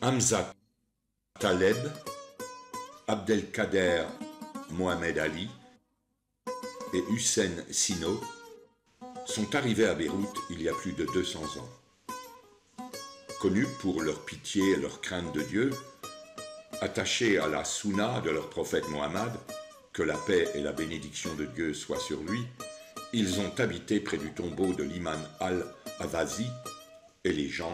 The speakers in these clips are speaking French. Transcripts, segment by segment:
Hamza Taleb, Abdelkader Mohamed Ali et Hussein Sino sont arrivés à Beyrouth il y a plus de 200 ans. Connus pour leur pitié et leur crainte de Dieu, attachés à la sunna de leur prophète Mohammed, que la paix et la bénédiction de Dieu soient sur lui, ils ont habité près du tombeau de l'imam al-Avazi et les gens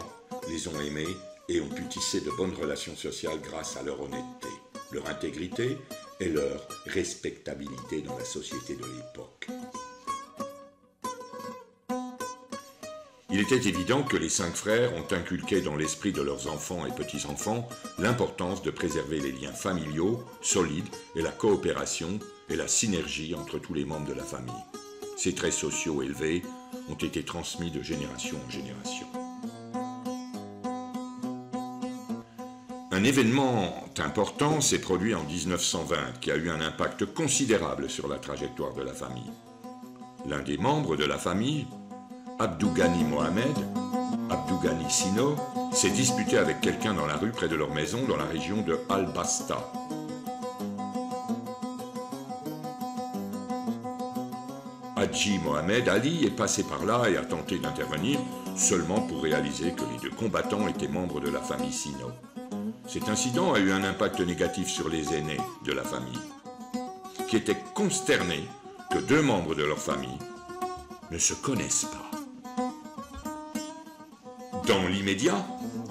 les ont aimés et ont pu tisser de bonnes relations sociales grâce à leur honnêteté, leur intégrité et leur respectabilité dans la société de l'époque. Il était évident que les 5 frères ont inculqué dans l'esprit de leurs enfants et petits-enfants l'importance de préserver les liens familiaux solides et la coopération et la synergie entre tous les membres de la famille. Ces traits sociaux élevés ont été transmis de génération en génération. Un événement important s'est produit en 1920 qui a eu un impact considérable sur la trajectoire de la famille. L'un des membres de la famille, Abdou Ghani Mohamed, Abdou Ghani Sino, s'est disputé avec quelqu'un dans la rue près de leur maison dans la région de Al-Basta. Hadji Mohamed Ali est passé par là et a tenté d'intervenir seulement pour réaliser que les 2 combattants étaient membres de la famille Sino. Cet incident a eu un impact négatif sur les aînés de la famille, qui étaient consternés que 2 membres de leur famille ne se connaissent pas. Dans l'immédiat,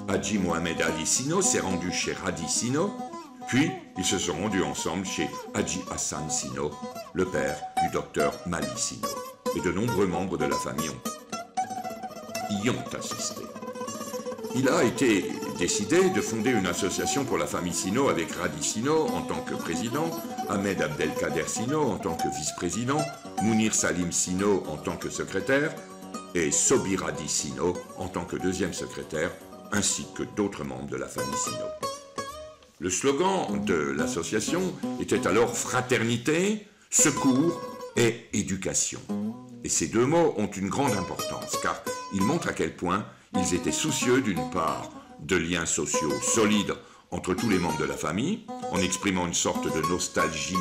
Hadji Mohamed Ali Sino s'est rendu chez Hadi Sino, puis ils se sont rendus ensemble chez Hadji Hassan Sino, le père du docteur Mali Sino, et de nombreux membres de la famille y ont assisté. Il a été décidé de fonder une association pour la famille Sino avec Hadi Sino en tant que président, Ahmed Abdelkader Sino en tant que vice-président, Mounir Salim Sino en tant que secrétaire et Sobir Hadi Sino en tant que 2e secrétaire, ainsi que d'autres membres de la famille Sino. Le slogan de l'association était alors fraternité, secours et éducation. Et ces 2 mots ont une grande importance car ils montrent à quel point ils étaient soucieux d'une part de liens sociaux solides entre tous les membres de la famille, en exprimant une sorte de nostalgie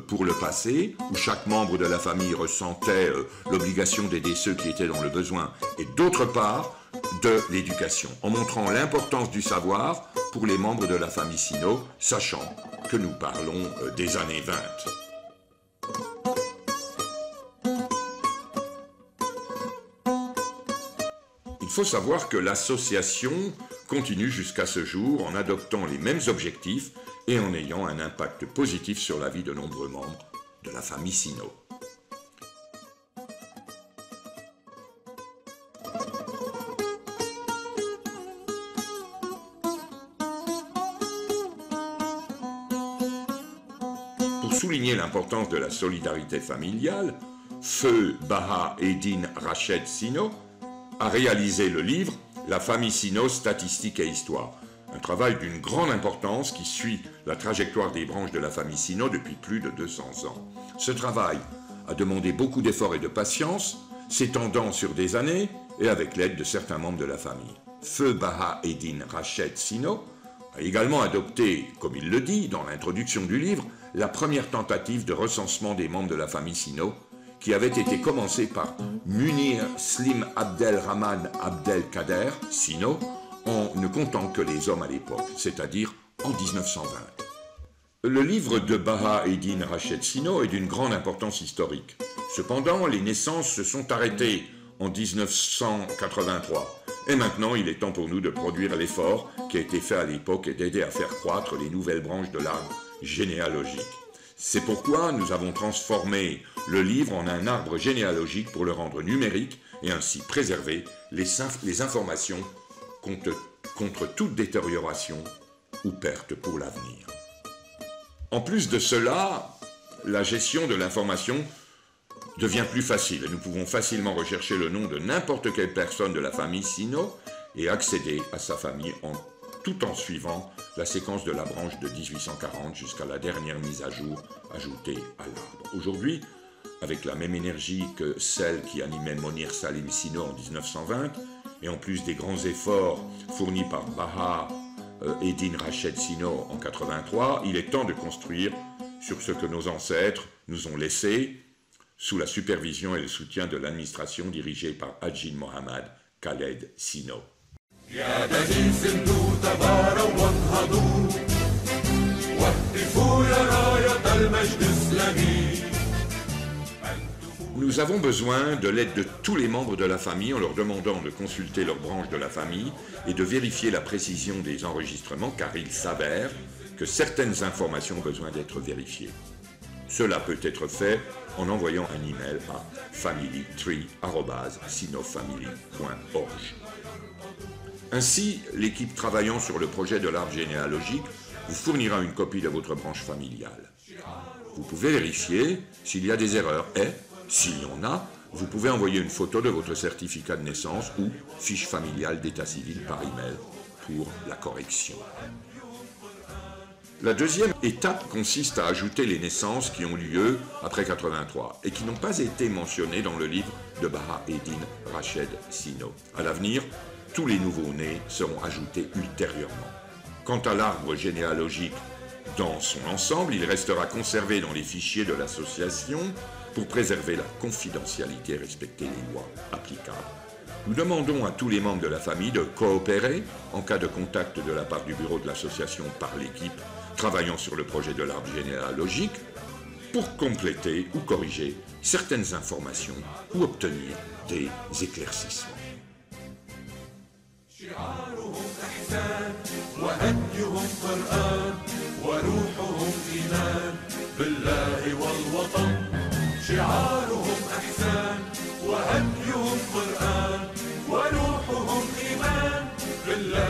pour le passé, où chaque membre de la famille ressentait l'obligation d'aider ceux qui étaient dans le besoin, et d'autre part de l'éducation, en montrant l'importance du savoir pour les membres de la famille Sino, sachant que nous parlons des années 20. Il faut savoir que l'association continue jusqu'à ce jour en adoptant les mêmes objectifs et en ayant un impact positif sur la vie de nombreux membres de la famille Sino. Pour souligner l'importance de la solidarité familiale, Feu Baha Eddin Rached Sino a réalisé le livre « La famille Sino, statistiques et histoire », un travail d'une grande importance qui suit la trajectoire des branches de la famille Sino depuis plus de 200 ans. Ce travail a demandé beaucoup d'efforts et de patience, s'étendant sur des années et avec l'aide de certains membres de la famille. Feu Baha Eddin Rached Sino a également adopté, comme il le dit dans l'introduction du livre, la première tentative de recensement des membres de la famille Sino, qui avait été commencé par Munir Slim Abdelrahman Abdelkader Sino, en ne comptant que les hommes à l'époque, c'est-à-dire en 1920. Le livre de Baha Eddin Rached Sino est d'une grande importance historique. Cependant, les naissances se sont arrêtées en 1983. Et maintenant, il est temps pour nous de produire l'effort qui a été fait à l'époque et d'aider à faire croître les nouvelles branches de l'arbre généalogique. C'est pourquoi nous avons transformé le livre en un arbre généalogique pour le rendre numérique et ainsi préserver les informations contre toute détérioration ou perte pour l'avenir. En plus de cela, la gestion de l'information devient plus facile et nous pouvons facilement rechercher le nom de n'importe quelle personne de la famille Sino et accéder à sa famille tout en suivant la séquence de la branche de 1840 jusqu'à la dernière mise à jour ajoutée à l'arbre. Aujourd'hui, avec la même énergie que celle qui animait Mounir Salim Sino en 1920, et en plus des grands efforts fournis par Baha Eddine Rached Sino en 83, il est temps de construire sur ce que nos ancêtres nous ont laissé sous la supervision et le soutien de l'administration dirigée par Hajin Mohammad Khaled Sino. Nous avons besoin de l'aide de tous les membres de la famille en leur demandant de consulter leur branche de la famille et de vérifier la précision des enregistrements car il s'avère que certaines informations ont besoin d'être vérifiées. Cela peut être fait en envoyant un email à familytree@sinofamily.org. Ainsi, l'équipe travaillant sur le projet de l'arbre généalogique vous fournira une copie de votre branche familiale. Vous pouvez vérifier s'il y a des erreurs et, s'il y en a, vous pouvez envoyer une photo de votre certificat de naissance ou fiche familiale d'état civil par email pour la correction. La deuxième étape consiste à ajouter les naissances qui ont lieu après 83 et qui n'ont pas été mentionnées dans le livre de Baha Eddine Rached Sino. À l'avenir, tous les nouveaux-nés seront ajoutés ultérieurement. Quant à l'arbre généalogique dans son ensemble, il restera conservé dans les fichiers de l'association pour préserver la confidentialité et respecter les lois applicables. Nous demandons à tous les membres de la famille de coopérer en cas de contact de la part du bureau de l'association par l'équipe travaillant sur le projet de l'arbre généalogique pour compléter ou corriger certaines informations ou obtenir des éclaircissements. شعارهم أحسان وهديهم قرآن وروحهم إيمان بالله